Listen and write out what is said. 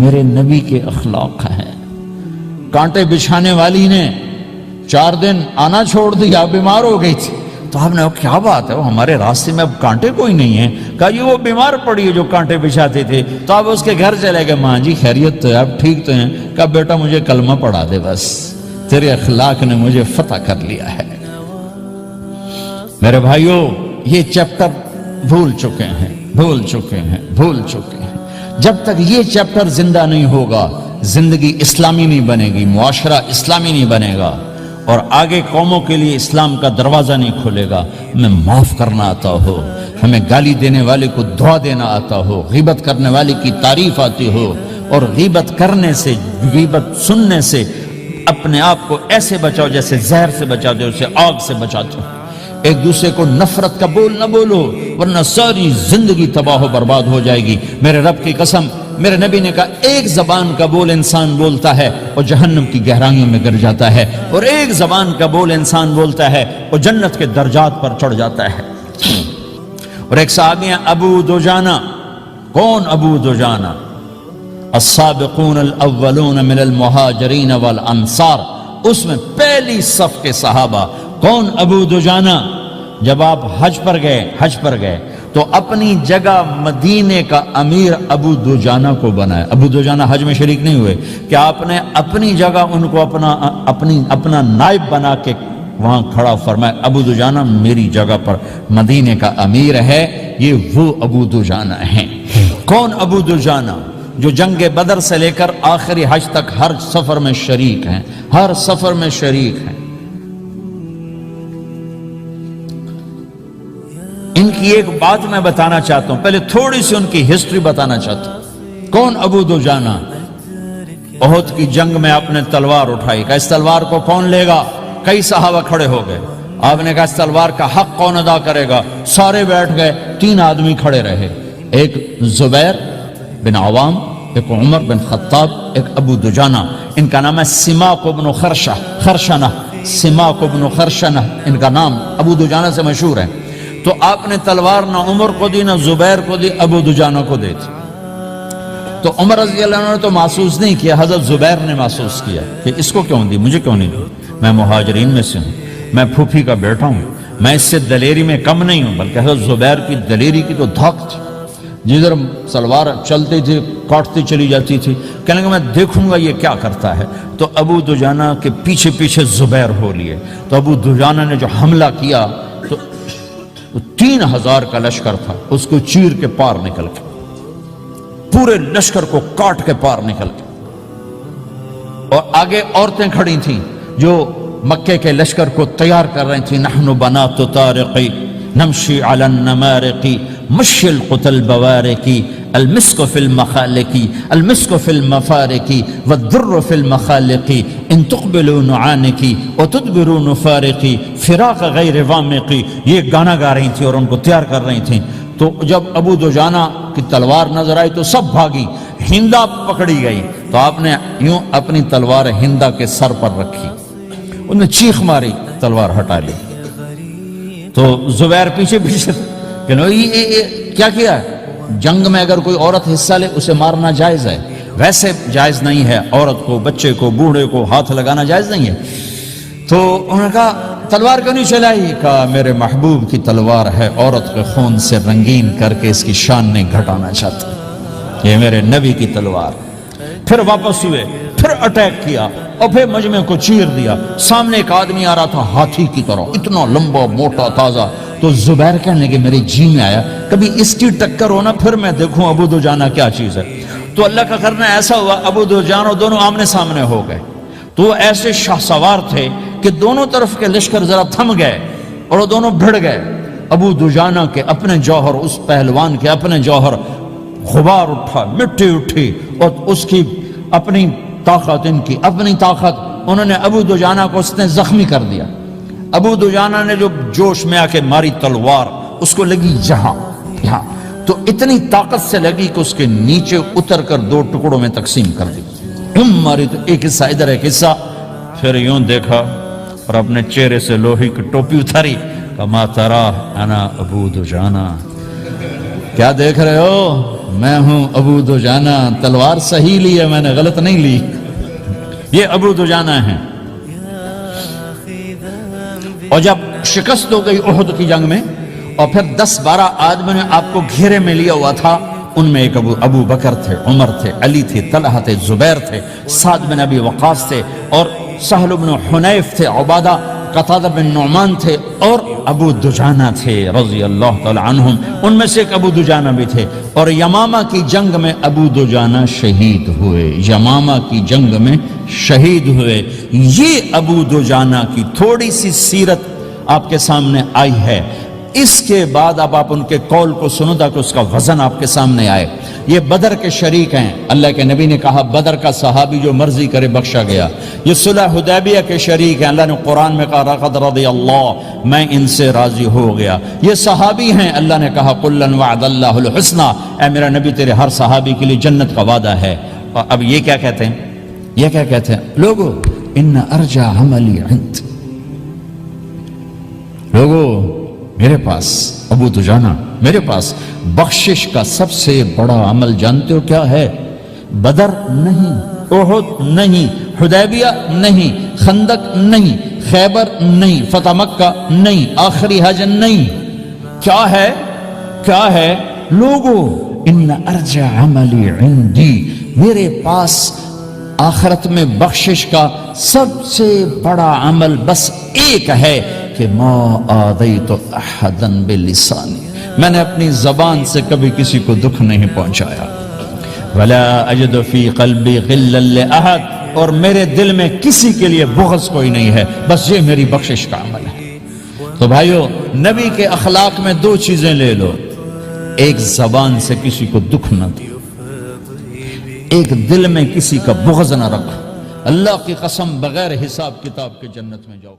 میرے نبی کے اخلاق ہیں۔ کانٹے بچھانے والی نے 4 دن آنا چھوڑ دیا، بیمار ہو گئی تھی، تو آپ نے کہا کیا بات ہے، وہ ہمارے راستے میں اب کانٹے کوئی نہیں ہیں؟ کہا یہ وہ بیمار پڑی ہے جو کانٹے بچھاتے تھے۔ تو آپ اس کے گھر چلے گئے، ماں جی خیریت تو ہے، آپ ٹھیک تو ہیں؟ کہا بیٹا مجھے کلمہ پڑھا دے، بس تیرے اخلاق نے مجھے فتح کر لیا ہے۔ میرے بھائیوں، یہ چیپٹر بھول چکے ہیں، بھول چکے ہیں، بھول چکے ہیں۔ جب تک یہ چیپٹر زندہ نہیں ہوگا، زندگی اسلامی نہیں بنے گی، معاشرہ اسلامی نہیں بنے گا، اور آگے قوموں کے لیے اسلام کا دروازہ نہیں کھلے گا۔ ہمیں معاف کرنا آتا ہو، ہمیں گالی دینے والے کو دعا دینا آتا ہو، غیبت کرنے والے کی تعریف آتی ہو، اور غیبت کرنے سے، غیبت سننے سے اپنے آپ کو ایسے بچاؤ جیسے زہر سے بچاتے ہو، اسے آگ سے بچاتے ہو۔ ایک دوسرے کو نفرت کا بول نہ بولو، ورنہ ساری زندگی تباہ و برباد ہو جائے گی۔ میرے رب کی قسم، میرے نبی نے کہا ایک زبان کا بول انسان بولتا ہے اور جہنم کی گہرائیوں میں گر جاتا ہے، اور ایک زبان کا بول انسان بولتا ہے اور جنت کے درجات پر چڑھ جاتا ہے۔ اور ایک صحابی ہیں ابو دجانہ۔ کون ابو دجانہ؟ السابقون الاولون من المہاجرین والانصار، اس میں پہلی صف کے صحابہ۔ کون ابو دجانہ؟ جب آپ حج پر گئے تو اپنی جگہ مدینے کا امیر ابو دجانہ کو بنایا۔ ابو دجانہ حج میں شریک نہیں ہوئے، کہ آپ نے اپنی جگہ ان کو اپنا نائب بنا کے وہاں کھڑا فرمایا، ابو دجانہ میری جگہ پر مدینے کا امیر ہے، یہ وہ ابو دجانہ ہیں۔ کون ابو دجانہ؟ جو جنگ بدر سے لے کر آخری حج تک ہر سفر میں شریک ہیں، ہر سفر میں شریک ہیں۔ ان کی ایک بات میں بتانا چاہتا ہوں، پہلے تھوڑی سی ان کی ہسٹری بتانا چاہتا ہوں۔ کون ابو دجانہ؟ احد کی جنگ میں آپ نے تلوار اٹھائی، کہا اس تلوار کو کون لے گا؟ کئی صحابہ کھڑے ہو گئے۔ آپ نے کہا اس تلوار کا حق کون ادا کرے گا؟ سارے بیٹھ گئے، 3 آدمی کھڑے رہے، ایک زبیر بن عوام، ایک عمر بن خطاب، ایک ابو دجانہ۔ ان کا نام ہے سماک بن خرشنہ، سماک بن خرشنہ ان کا نام ابو دجانہ سے مشہور ہے۔ تو آپ نے تلوار نہ عمر کو دی، نہ زبیر کو دی، ابو دجانہ کو دی تھی۔ تو عمر رضی اللہ عنہ نے تو محسوس نہیں کیا، حضرت زبیر نے محسوس کیا کہ اس کو کیوں دی، مجھے کیوں نہیں دی؟ میں مہاجرین میں سے ہوں، میں پھوپھی کا بیٹا ہوں، میں اس سے دلیری میں کم نہیں ہوں۔ بلکہ حضرت زبیر کی دلیری کی تو دھاک تھی، جدھر سلوار چلتی تھی کاٹتی چلی جاتی تھی، کہنے لگا میں دیکھوں گا یہ کیا کرتا ہے۔ تو ابو دجانہ کے پیچھے پیچھے زبیر ہو لیے۔ تو ابو دجانہ نے جو حملہ کیا تو 3000 کا لشکر تھا، اس کو چیر کے پار نکل کے، پورے لشکر کو کاٹ کے پار نکل کے، اور آگے عورتیں کھڑی تھیں جو مکے کے لشکر کو تیار کر رہی تھیں۔ نحن بنات طارقی نمشی علی النمارقی مشی القتل بوارقی المسک فی المخالقی المسک فی المفارقی والدر فی المخالقی ان تقبلوا نعانقی وتدبروا نفارقی فراق غیر وامقی۔ یہ گانا گا رہی تھیں اور ان کو تیار کر رہی تھیں۔ تو جب ابو دجانہ کی تلوار نظر آئی تو سب بھاگی، ہندا پکڑی گئی۔ تو آپ نے یوں اپنی تلوار ہندا کے سر پر رکھی، انہوں نے چیخ ماری، تلوار ہٹا لی۔ تو زبیر پیچھے پیچھے کہ کیا کیا؟ جنگ میں اگر کوئی عورت حصہ لے اسے مارنا جائز ہے، ویسے جائز نہیں ہے، عورت کو، بچے کو، بوڑھے کو ہاتھ لگانا جائز نہیں ہے۔ تو انہوں نے کہا تلوار کیوں نہیں چلائی؟ کہا میرے محبوب کی تلوار ہے، عورت کے خون سے رنگین کر کے اس کی شان نہیں گھٹانا چاہتا، یہ میرے نبی کی تلوار۔ پھر واپس ہوئے، پھر اٹیک کیا اور پھر مجمع کو چیر دیا۔ سامنے ایک آدمی آ رہا تھا ہاتھی کی طرح، اتنا لمبا موٹا تازہ۔ تو زبیر کہنے لگے میرے جی میں آیا کبھی اس کی ٹکر ہونا، پھر میں دیکھوں ابو دجانہ کیا چیز ہے۔ تو اللہ کا کرنا ایسا ہوا، ابو دجانہ دونوں آمنے سامنے ہو گئے۔ تو وہ ایسے شاہ سوار تھے کہ دونوں طرف کے لشکر ذرا تھم گئے اور وہ دونوں بھڑ گئے۔ ابو دجانہ کے اپنے جوہر، اس پہلوان کے اپنے جوہر، غبار اٹھا، مٹی اٹھی، اور اس کی اپنی طاقت، ان کی اپنی طاقت، انہوں نے ابو دجانہ کو اس نے زخمی کر دیا۔ ابو دجانہ نے جو جوش میں آ کے ماری تلوار، اس کو لگی یہاں، تو اتنی طاقت سے لگی کہ اس کے نیچے اتر کر 2 ٹکڑوں میں تقسیم کر دی۔ ماری تو ایک حصہ ادھر، ایک حصہ، پھر یوں دیکھا اور اپنے چہرے سے لوہی کی ٹوپی اتاری، کما ترا انا ابو دجانہ، کیا دیکھ رہے ہو؟ میں ہوں ابو دجانہ، تلوار صحیح لی ہے میں نے، غلط نہیں لی. یہ ابو دجانہ ہیں. اور جب شکست ہو گئی احد کی جنگ میں اور پھر 10-12 آدمی نے آپ کو گھیرے میں لیا ہوا تھا، ان میں ایک ابو بکر تھے، عمر تھے، علی تھے، طلحہ تھے، زبیر تھے، سعد بن ابی وقاص تھے، اور سہل بن حنیف تھے، عبادہ قتادہ بن نعمان تھے، اور ابو دجانہ تھے رضی اللہ تعالی عنہم. ان میں سے ایک ابو دجانہ بھی تھے. اور یمامہ کی جنگ میں ابو دجانہ شہید ہوئے. یمامہ کی جنگ میں شہید ہوئے. یہ ابو دجانہ کی تھوڑی سی سیرت آپ کے سامنے آئی ہے. اس کے بعد اب آپ ان کے قول کو سنو تاکہ اس کا وزن آپ کے سامنے آئے. یہ بدر کے شریک ہیں. اللہ کے نبی نے کہا بدر کا صحابی جو مرضی کرے بخشا گیا. یہ صلح حدیبیہ کے شریک ہیں. اللہ نے قرآن میں کہا لقد رضی اللہ، میں ان سے راضی ہو گیا. یہ صحابی ہیں. اللہ نے کہا کلا وعد اللہ الحسنى، اے میرا نبی تیرے ہر صحابی کے لیے جنت کا وعدہ ہے. اور اب یہ کیا کہتے ہیں؟ یہ کیا کہتے ہیں لوگو؟ ان ارجع عملی عند، لوگو میرے پاس، ابو دجانہ میرے پاس بخشش کا سب سے بڑا عمل جانتے ہو کیا ہے؟ بدر نہیں، احد نہیں، حدیبیہ نہیں، خندق نہیں، خیبر نہیں، فتح مکہ نہیں، آخری حج نہیں. کیا ہے؟ کیا ہے لوگو؟ ان ارجع عملی عندی، میرے پاس آخرت میں بخشش کا سب سے بڑا عمل بس ایک ہے کہ ما آذیت احدا بلسانی، میں نے اپنی زبان سے کبھی کسی کو دکھ نہیں پہنچایا. ولا اجد فی قلبی غلا لاحد، اور میرے دل میں کسی کے لیے بغض کوئی نہیں ہے، بس یہ میری بخشش کا عمل ہے. تو بھائیو، نبی کے اخلاق میں 2 چیزیں لے لو. ایک زبان سے کسی کو دکھ نہ دو، ایک دل میں کسی کا بغض نہ رکھو. اللہ کی قسم بغیر حساب کتاب کے جنت میں جاؤ.